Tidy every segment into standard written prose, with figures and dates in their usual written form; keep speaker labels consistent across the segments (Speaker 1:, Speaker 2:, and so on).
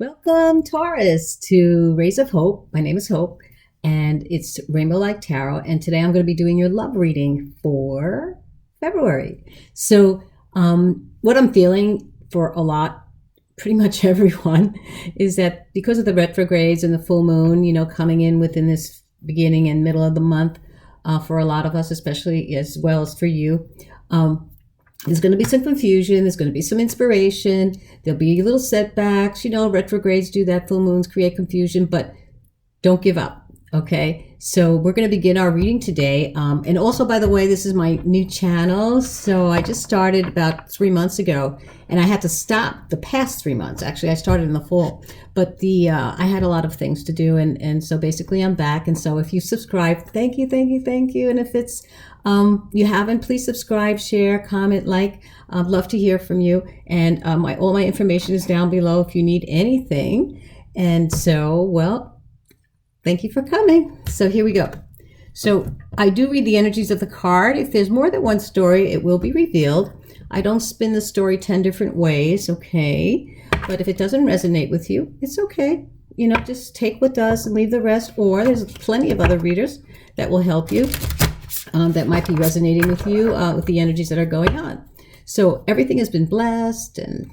Speaker 1: Welcome, Taurus, to Rays of Hope. My name is Hope, and it's Rainbow Light Tarot. And today I'm going to be doing your love reading for February. So, what I'm feeling for pretty much everyone, is that because of the retrogrades and the full moon, coming in within this beginning and middle of the month, for a lot of us, especially as well as for you, there's going to be some confusion. There's going to be some inspiration. There'll be little setbacks. Retrogrades do that. Full moons create confusion, but don't give up. Okay. So we're going to begin our reading today. And also, by the way, this is my new channel. So I just started about 3 months ago, and I had to stop the past 3 months. Actually, I started in the fall, but I had a lot of things to do. And so basically I'm back. And so if you subscribe, thank you, thank you, thank you. And if it's, you haven't, please subscribe, share, comment, like. I'd love to hear from you. And all my information is down below if you need anything. And so, well, thank you for coming. So here we go. So I do read the energies of the card. If there's more than one story, it will be revealed. I don't spin the story 10 different ways, okay? But if it doesn't resonate with you, it's okay. Just take what does and leave the rest. Or there's plenty of other readers that will help you. That might be resonating with you, with the energies that are going on. So everything has been blessed and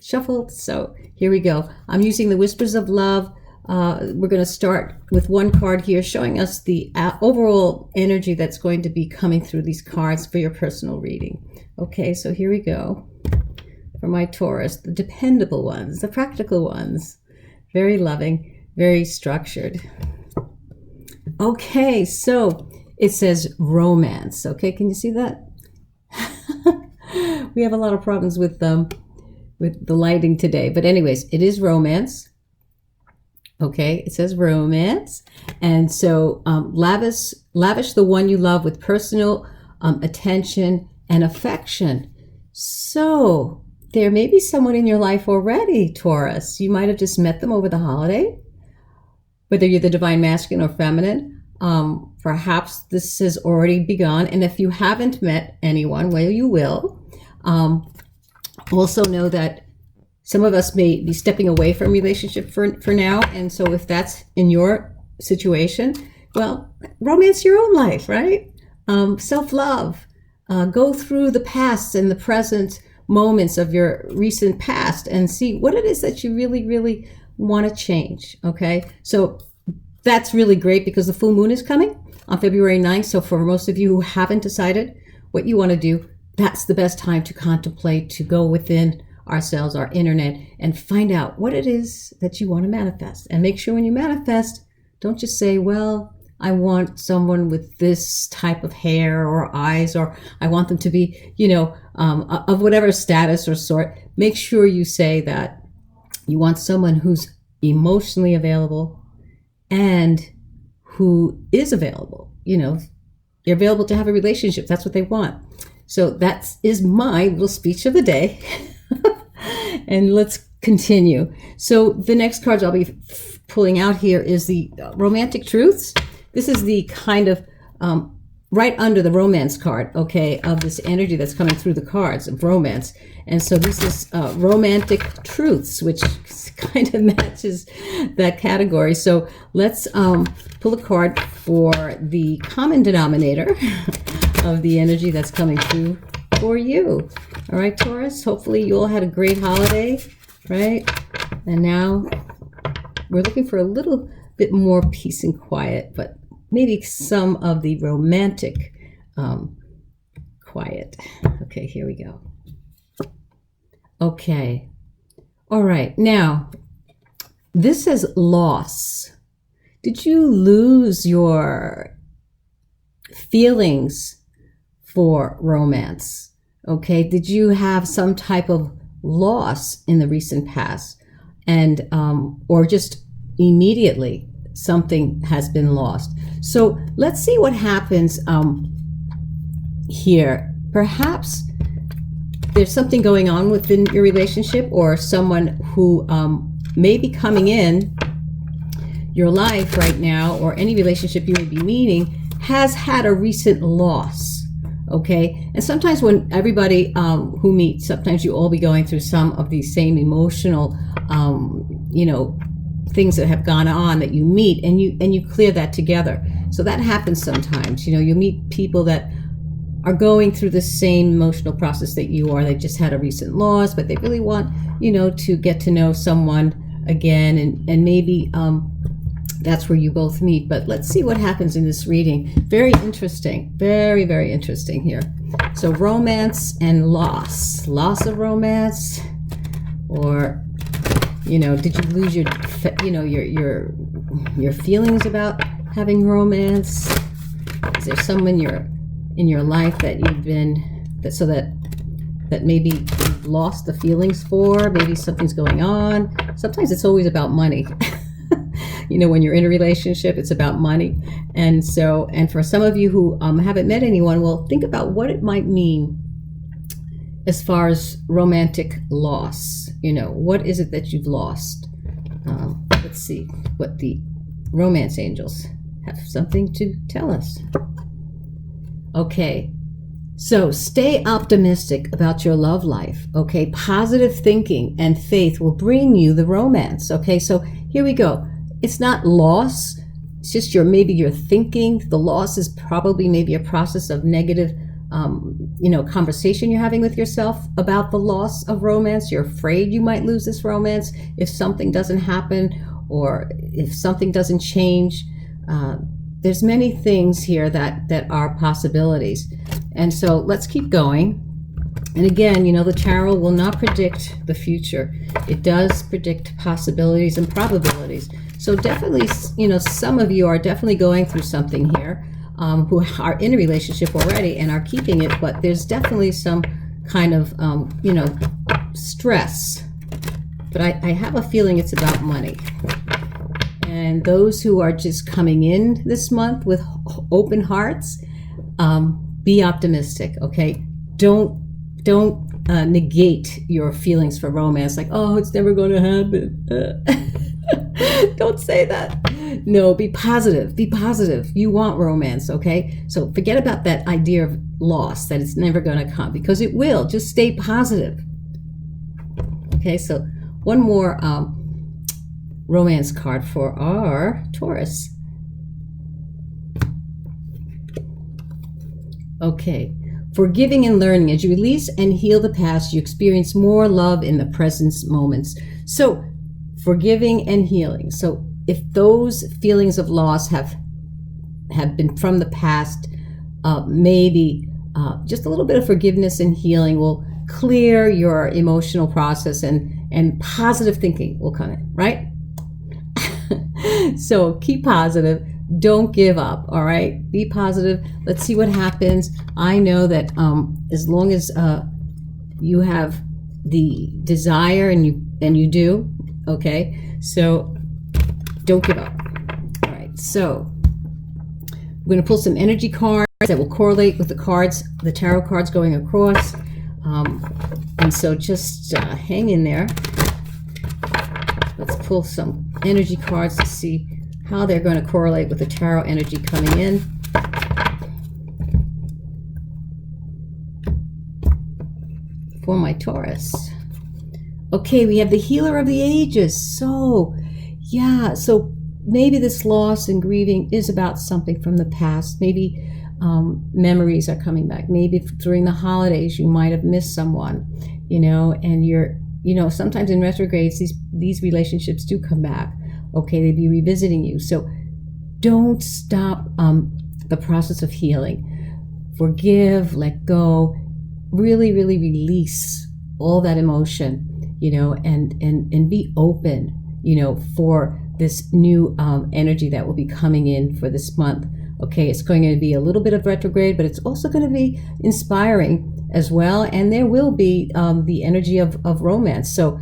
Speaker 1: shuffled. So here we go. I'm using the Whispers of Love. We're going to start with one card here showing us the overall energy that's going to be coming through these cards for your personal reading. Okay, so here we go. For my Taurus, the dependable ones, the practical ones. Very loving, very structured. Okay, so it says romance. Okay, can you see that? We have a lot of problems with the lighting today. But anyways, it is romance. Okay, it says romance. And so lavish the one you love with personal attention and affection. So there may be someone in your life already, Taurus. You might have just met them over the holiday, whether you're the divine masculine or feminine. Perhaps this has already begun. And if you haven't met anyone, well, you will. Also know that some of us may be stepping away from relationship for now. And so if that's in your situation, well, romance your own life, right? Self-love. Go through the past and the present moments of your recent past and see what it is that you really, really want to change. Okay. So that's really great because the full moon is coming on February 9th. So for most of you who haven't decided what you want to do, that's the best time to contemplate, to go within ourselves, our internet, and find out what it is that you want to manifest. And make sure when you manifest, don't just say, well, I want someone with this type of hair or eyes, or I want them to be, of whatever status or sort. Make sure you say that you want someone who's emotionally available and who is available. They're available to have a relationship. That's what they want. So that is my little speech of the day. And let's continue. So the next cards I'll be pulling out here is the romantic truths. This is the kind of right under the romance card, okay, of this energy that's coming through the cards of romance. And so this is romantic truths, which kind of matches that category. So let's pull a card for the common denominator of the energy that's coming through for you. All right, Taurus, hopefully you all had a great holiday, right? And now we're looking for a little bit more peace and quiet, but maybe some of the romantic quiet. Okay, here we go. Okay. All right. Now, this says loss. Did you lose your feelings for romance? Okay. Did you have some type of loss in the recent past? And, or just immediately something has been lost. So let's see what happens here. Perhaps there's something going on within your relationship, or someone who may be coming in your life right now, or any relationship you may be meeting has had a recent loss. Okay, and sometimes when everybody who meets, sometimes you all be going through some of these same emotional, things that have gone on that you meet, and you clear that together. So that happens sometimes. You meet people that are going through the same emotional process that you are. They just had a recent loss, but they really want to get to know someone again, and maybe that's where you both meet. But let's see what happens in this reading. Very interesting. Very, very interesting here. So romance and loss of romance, or did you lose your feelings about having romance? Is there someone in your life that you've been that maybe you've lost the feelings for? Maybe something's going on. Sometimes it's always about money. When you're in a relationship, it's about money. And for some of you who haven't met anyone, well, think about what it might mean as far as romantic loss. What is it that you've lost? Let's see what the romance angels have something to tell us. Okay, so stay optimistic about your love life. Okay, positive thinking and faith will bring you the romance. Okay, so here we go. It's not loss. It's just maybe you're thinking. The loss is probably maybe a process of negative, conversation you're having with yourself about the loss of romance. You're afraid you might lose this romance if something doesn't happen, or if something doesn't change. There's many things here that are possibilities. And so let's keep going. And again, the tarot will not predict the future. It does predict possibilities and probabilities. So definitely, some of you are definitely going through something here, who are in a relationship already and are keeping it, but there's definitely some kind of, stress. But I have a feeling it's about money. And those who are just coming in this month with open hearts, be optimistic, okay? Don't negate your feelings for romance, like, oh, it's never going to happen. Don't say that. No, be positive. Be positive. You want romance, okay? So forget about that idea of loss, that it's never going to come, because it will. Just stay positive. Okay, so one more romance card for our Taurus. Okay. Forgiving and learning. As you release and heal the past, you experience more love in the present moments. So forgiving and healing. So if those feelings of loss have been from the past, maybe just a little bit of forgiveness and healing will clear your emotional process, and positive thinking will come in, right? So keep positive. Don't give up, all right? Be positive. Let's see what happens. I know that as long as you have the desire, and you do, okay? So don't give up. All right, so we're going to pull some energy cards that will correlate with the cards, the tarot cards going across. And so just hang in there. Let's pull some energy cards to see how they're going to correlate with the tarot energy coming in. For my Taurus. Okay, we have the Healer of the Ages. So, yeah, so maybe this loss and grieving is about something from the past. Maybe memories are coming back. Maybe during the holidays you might have missed someone, and you're, sometimes in retrogrades these relationships do come back. Okay, they'd be revisiting you. So don't stop the process of healing. Forgive, let go, really, really release all that emotion, and be open, for this new energy that will be coming in for this month. Okay, it's going to be a little bit of retrograde, but it's also going to be inspiring as well. And there will be the energy of romance. So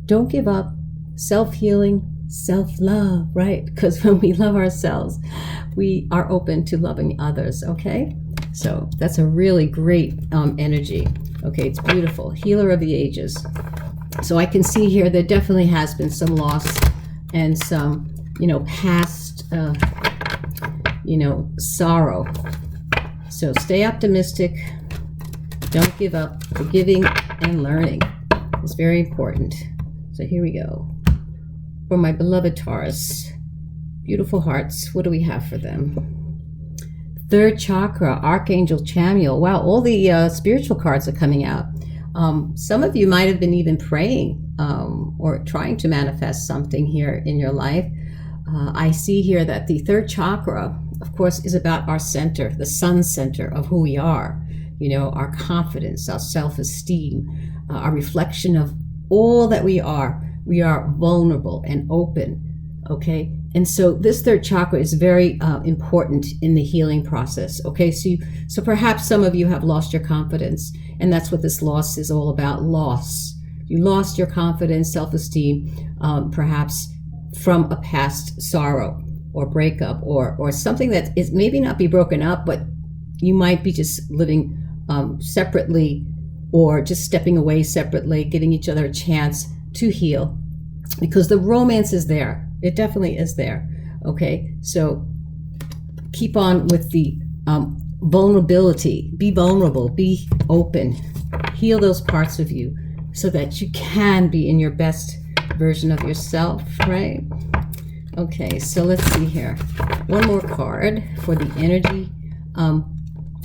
Speaker 1: don't give up. Self-healing, self-love, right? Because when we love ourselves, we are open to loving others, okay? So that's a really great energy. Okay, it's beautiful. Healer of the Ages. So I can see here there definitely has been some loss and some, past, sorrow. So stay optimistic. Don't give up. Forgiving and learning is very important. So here we go. For my beloved Taurus, beautiful hearts, what do we have for them? Third chakra, Archangel Chamuel. Wow, all the spiritual cards are coming out. Some of you might have been even praying or trying to manifest something here in your life. I see here that the third chakra, of course, is about our center, the sun center of who we are. You know, our confidence, our self-esteem, our reflection of all that we are. We are vulnerable and open, okay? And so this third chakra is very important in the healing process, okay? So perhaps some of you have lost your confidence, and that's what this loss is all about, loss. You lost your confidence, self-esteem, perhaps from a past sorrow or breakup or something that is maybe not be broken up, but you might be just living separately or just stepping away separately, giving each other a chance to heal, because the romance is there. It definitely is there. Okay, so keep on with the vulnerability. Be vulnerable, be open, heal those parts of you so that you can be in your best version of yourself, right? Okay, so let's see here. One more card for the energy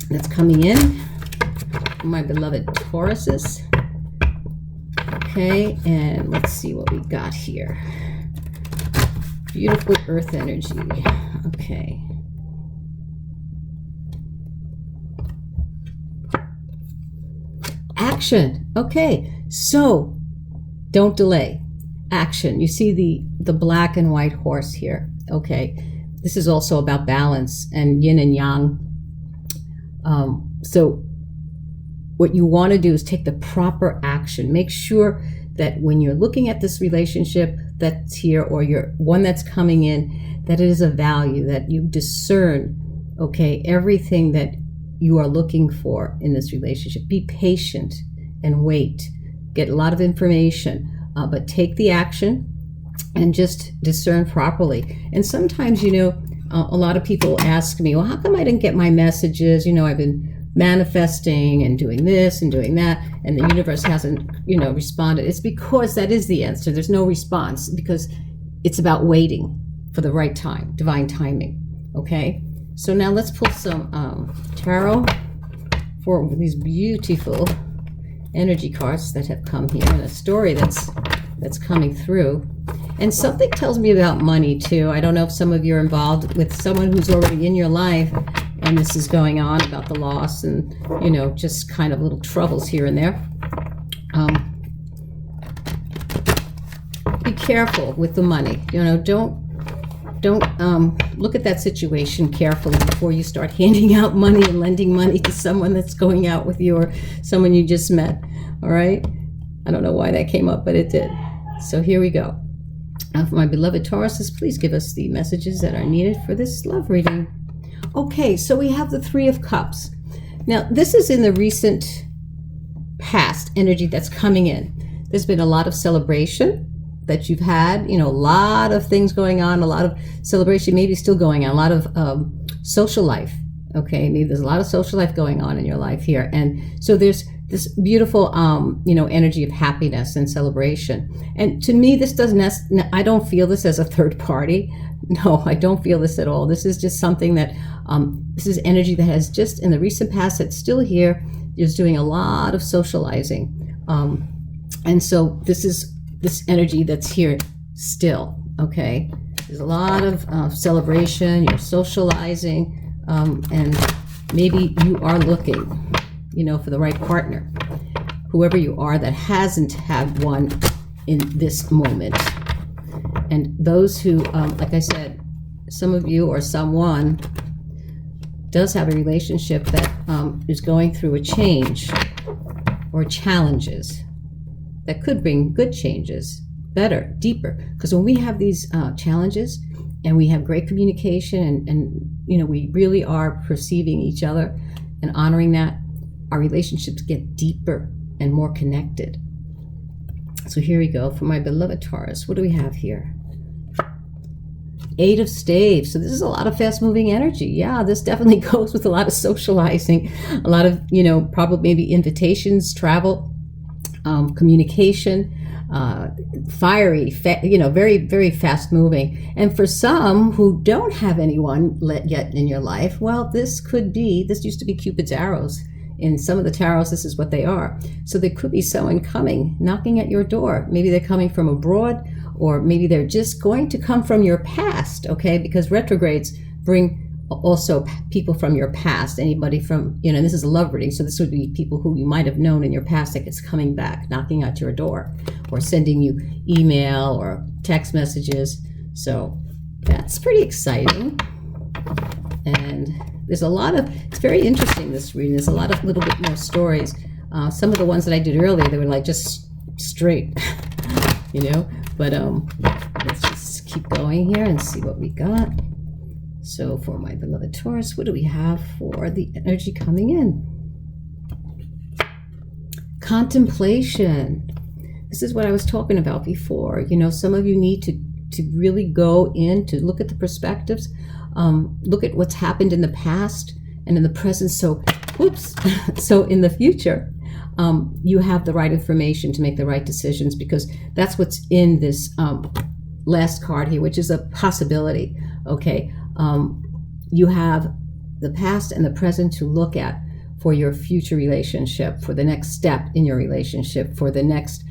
Speaker 1: that's coming in. My beloved Tauruses. Okay, and let's see what we got here. Beautiful earth energy. Okay. Action. Okay, so don't delay. Action. You see the black and white horse here. Okay, this is also about balance and yin and yang. So what you want to do is take the proper action. Make sure that when you're looking at this relationship that's here or your one that's coming in, that it is of value, that you discern, okay, everything that you are looking for in this relationship. Be patient and wait. Get a lot of information, but take the action and just discern properly. And sometimes, you know, a lot of people ask me, well, how come I didn't get my messages? You know, I've been manifesting and doing this and doing that, and the universe hasn't, you know, responded. It's because that is the answer. There's no response because it's about waiting for the right time, divine timing. Okay, so now let's pull some tarot for these beautiful energy cards that have come here, and a story that's coming through. And something tells me about money too. I don't know if some of you are involved with someone who's already in your life and this is going on about the loss and, you know, just kind of little troubles here and there. Be careful with the money. You know, don't look at that situation carefully before you start handing out money and lending money to someone that's going out with you or someone you just met. All right? I don't know why that came up, but it did. So here we go. For my beloved Tauruses, please give us the messages that are needed for this love reading. Okay, so we have the Three of Cups. Now, this is in the recent past energy that's coming in. There's been a lot of celebration that you've had, you know, a lot of things going on, a lot of celebration, maybe still going on, a lot of social life. Okay, maybe there's a lot of social life going on in your life here. And so there's this beautiful, you know, energy of happiness and celebration. And to me, this doesn't, I don't feel this as a third party. No, I don't feel this at all. This is just something that, this is energy that has just in the recent past that's still here, is doing a lot of socializing. And so this is this energy that's here still, okay? There's a lot of celebration, you're socializing, and maybe you are looking, you know, for the right partner, whoever you are that hasn't had one in this moment. And those who, like I said, some of you or someone does have a relationship that is going through a change or challenges that could bring good changes, better, deeper. Because when we have these challenges and we have great communication and you know, we really are perceiving each other and honoring that, our relationships get deeper and more connected. So here we go for my beloved Taurus. What do we have here? Eight of Staves. So this is a lot of fast moving energy. Yeah, this definitely goes with a lot of socializing, a lot of, probably maybe invitations, travel, communication, fiery, very, very fast moving. And for some who don't have anyone yet in your life, well, this used to be Cupid's arrows. In some of the tarots, this is what they are. So there could be someone coming, knocking at your door. Maybe they're coming from abroad, or maybe they're just going to come from your past, okay? Because retrogrades bring also people from your past, anybody from, and this is a love reading, so this would be people who you might have known in your past that is coming back, knocking at your door, or sending you email or text messages. So that's pretty exciting. And there's it's very interesting, this reading. There's a lot of little bit more stories. Some of the ones that I did earlier, they were like just straight, but let's just keep going here and see what we got. So for my beloved Taurus, what do we have for the energy coming in? Contemplation. This is what I was talking about before. Some of you need to really go in to look at the perspectives, look at what's happened in the past and in the present. So in the future, you have the right information to make the right decisions, because that's what's in this last card here, which is a possibility. Okay. You have the past and the present to look at for your future relationship, for the next step in your relationship, for the next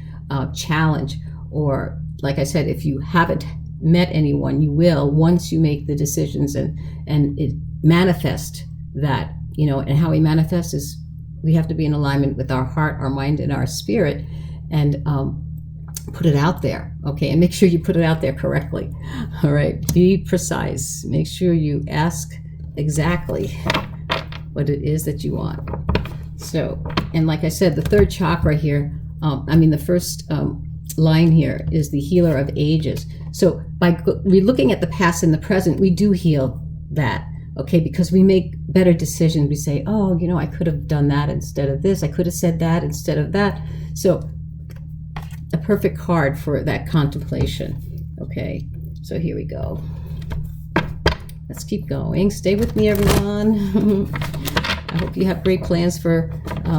Speaker 1: challenge. Or, like I said, if you haven't met anyone, you will once you make the decisions and it manifest that, and how we manifest is we have to be in alignment with our heart, our mind, and our spirit, and put it out there, okay? And make sure you put it out there correctly. All right, be precise. Make sure you ask exactly what it is that you want. So, and like I said, the third chakra here, the first line here is the healer of ages. So by looking at the past and the present, we do heal that, okay? Because we make better decisions. We say, oh, I could have done that instead of this. I could have said that instead of that. So a perfect card for that contemplation. Okay, so here we go. Let's keep going. Stay with me, everyone. I hope you have great plans for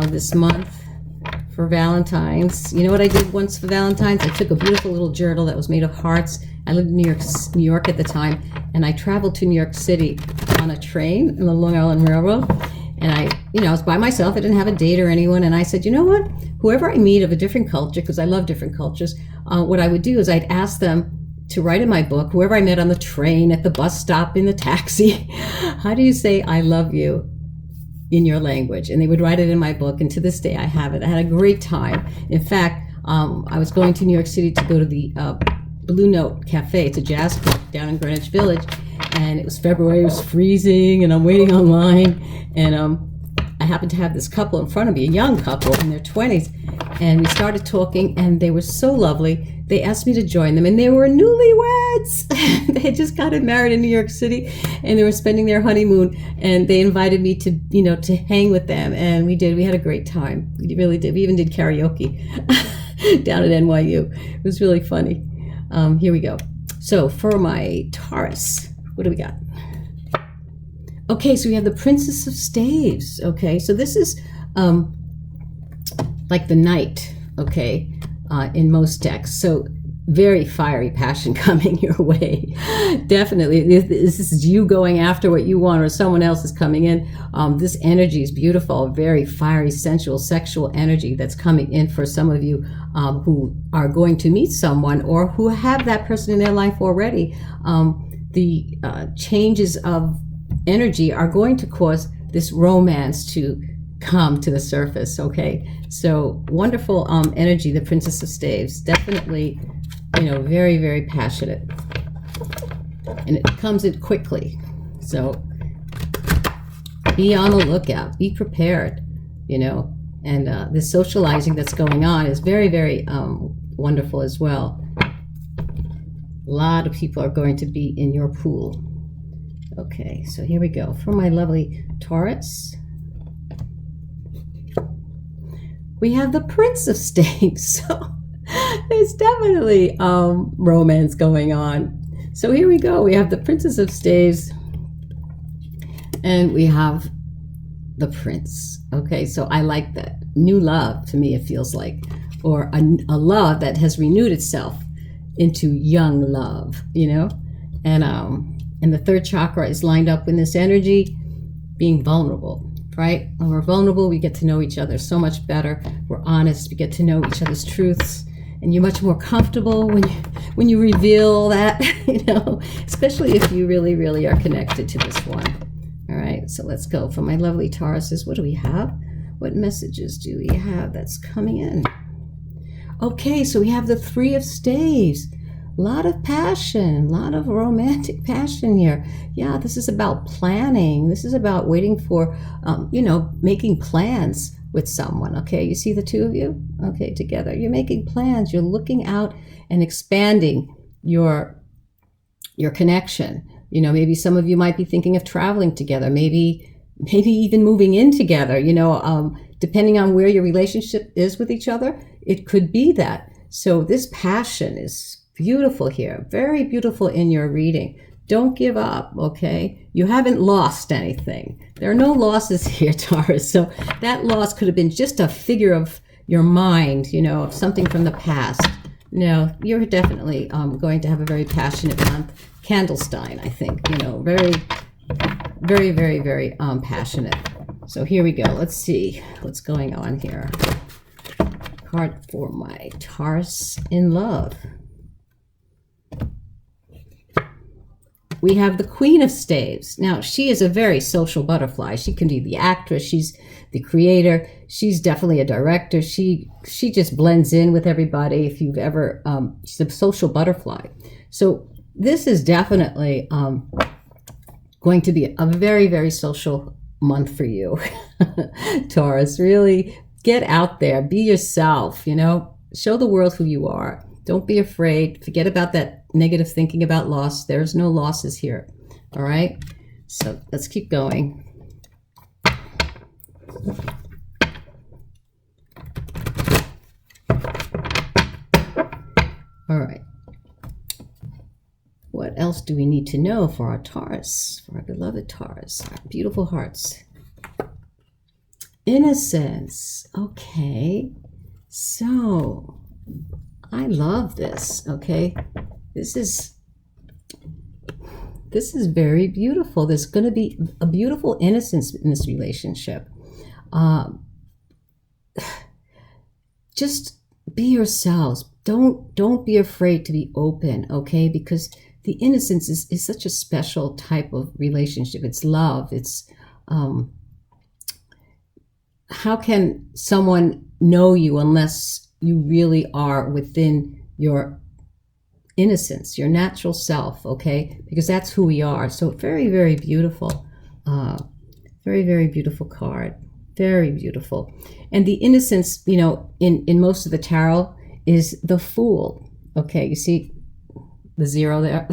Speaker 1: this month for Valentine's. You know what I did once for Valentine's? I took a beautiful little journal that was made of hearts. I lived in New York at the time, and I traveled to New York City on a train in the Long Island Railroad. And I was by myself. I didn't have a date or anyone. And I said, you know what? Whoever I meet of a different culture, because I love different cultures, what I would do is I'd ask them to write in my book, whoever I met on the train, at the bus stop, in the taxi, how do you say I love you in your language? And they would write it in my book. And to this day, I have it. I had a great time. In fact, I was going to New York City to go to the Blue Note Cafe. It's a jazz club down in Greenwich Village. And it was February, it was freezing, and I'm waiting online. And I happened to have this couple in front of me, a young couple in their 20s. And we started talking, and they were so lovely. They asked me to join them, and they were newlyweds. They had just gotten married in New York City, and they were spending their honeymoon. And they invited me to, to hang with them. And we did. We had a great time. We really did. We even did karaoke down at NYU. It was really funny. Here we go. So for my Taurus, what do we got? Okay, so we have the Princess of Staves. Okay, so this is like the Knight, okay, in most decks. So very fiery passion coming your way. Definitely, this is you going after what you want, or someone else is coming in. This energy is beautiful, very fiery, sensual, sexual energy that's coming in for some of you who are going to meet someone, or who have that person in their life already. The changes of energy are going to cause this romance to come to the surface, okay? So wonderful energy, the Princess of Staves. Definitely, very, very passionate. And it comes in quickly. So be on the lookout, be prepared, and the socializing that's going on is very, very wonderful as well. A lot of people are going to be in your pool. Okay, so here we go. For my lovely Taurus, we have the Prince of Staves. So there's definitely romance going on. So here we go. We have the Princess of Staves and we have the Prince. Okay, so I like that. New love, to me, it feels like, or a love that has renewed itself into young love, you know? And the third chakra is lined up in this energy, being vulnerable, right? When we're vulnerable, we get to know each other so much better. We're honest, we get to know each other's truths, and you're much more comfortable when you reveal that, you know, especially if you really, really are connected to this one. All right, so let's go for my lovely Tauruses. What do we have? What messages do we have that's coming in? Okay, so we have the Three of Staves. A lot of passion, a lot of romantic passion here. Yeah, this is about planning. This is about waiting for, you know, making plans with someone. Okay, you see the two of you? Okay, together. You're making plans. You're looking out and expanding your connection. You know, maybe some of you might be thinking of traveling together. Maybe even moving in together. You know, depending on where your relationship is with each other, it could be that. So this passion is beautiful here, very beautiful in your reading. Don't give up, okay? You haven't lost anything. There are no losses here, Taurus. So that loss could have been just a figure of your mind, you know, of something from the past. No, you're definitely going to have a very passionate month. Candlestein, I think, you know, very, very, very, very passionate. So here we go. Let's see what's going on here. Card for my Taurus in love. We have the Queen of Staves. Now, she is a very social butterfly. She can be the actress. She's the creator. She's definitely a director. She just blends in with everybody. If you've ever, she's a social butterfly. So this is definitely going to be a very, very social month for you, Taurus. Really get out there. Be yourself, you know. Show the world who you are. Don't be afraid. Forget about that negative thinking about loss. There's no losses here. All right? So let's keep going. All right. What else do we need to know for our Taurus, for our beloved Taurus, our beautiful hearts? Innocence. Okay. So I love this, okay? This is very beautiful. There's going to be a beautiful innocence in this relationship. Just be yourselves. Don't be afraid to be open, okay? Because the innocence is such a special type of relationship. It's love. It's how can someone know you unless you really are within your innocence, your natural self, okay? Because that's who we are. So very, very beautiful. Very, very beautiful card. Very beautiful. And the innocence, you know, in most of the tarot is the Fool. Okay, you see the zero there?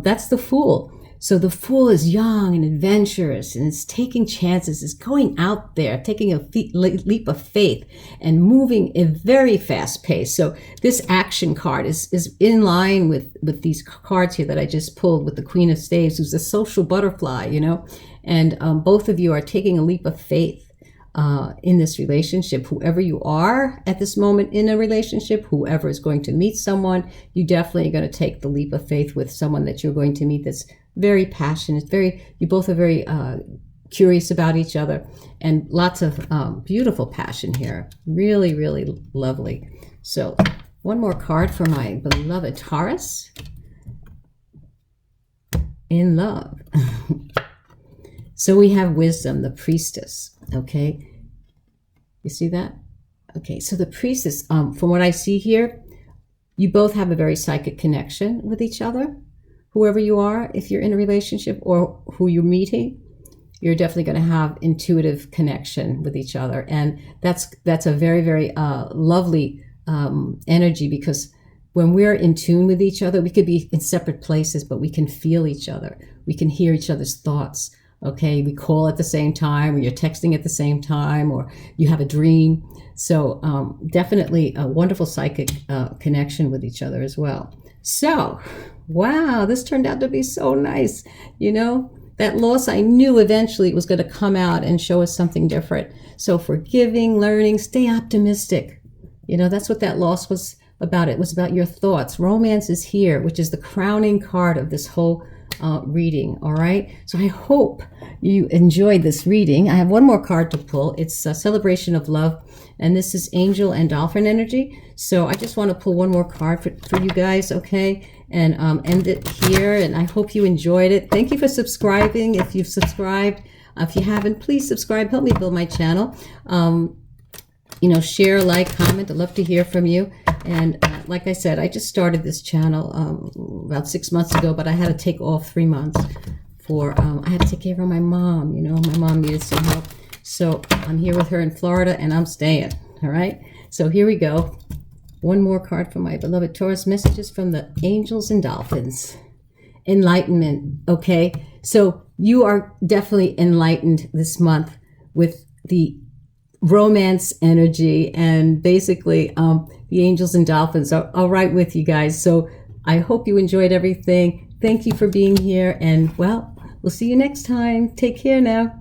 Speaker 1: That's the Fool. So the Fool is young and adventurous and is taking chances, is going out there, taking a leap of faith and moving at a very fast pace. So this action card is in line with these cards here that I just pulled with the Queen of Staves, who's a social butterfly, you know, and both of you are taking a leap of faith in this relationship. Whoever you are at this moment in a relationship, whoever is going to meet someone, you definitely are going to take the leap of faith with someone that you're going to meet that's very passionate, you both are very curious about each other, and lots of beautiful passion here. Really, really lovely. So one more card for my beloved Taurus in love. So we have Wisdom, the Priestess, okay? You see that? Okay, so the Priestess, from what I see here, you both have a very psychic connection with each other. Whoever you are, if you're in a relationship or who you're meeting, you're definitely going to have intuitive connection with each other. And that's a very, very lovely energy, because when we're in tune with each other, we could be in separate places, but we can feel each other. We can hear each other's thoughts. Okay, we call at the same time, or you're texting at the same time, or you have a dream. So definitely a wonderful psychic connection with each other as well. So, wow, this turned out to be so nice. You know, that loss, I knew eventually it was going to come out and show us something different. So forgiving, learning, stay optimistic. You know, that's what that loss was about. It was about your thoughts. Romance is here, which is the crowning card of this whole reading. All right. So I hope you enjoyed this reading. I have one more card to pull. It's a celebration of love. And this is angel and dolphin energy. So I just want to pull one more card for you guys. Okay. And end it here. And I hope you enjoyed it. Thank you for subscribing. If you've subscribed, if you haven't, please subscribe. Help me build my channel. You know, share, like, comment. I'd love to hear from you. And like I said, I just started this channel about 6 months ago, but I had to take off 3 months for, I had to take care of my mom. You know, my mom needed some help. So I'm here with her in Florida and I'm staying. All right. So here we go. One more card for my beloved Taurus. Messages from the angels and dolphins. Enlightenment. Okay. So you are definitely enlightened this month with the romance energy, and basically the angels and dolphins are all right with you guys. So I hope you enjoyed everything. Thank you for being here, and well, we'll see you next time. Take care now.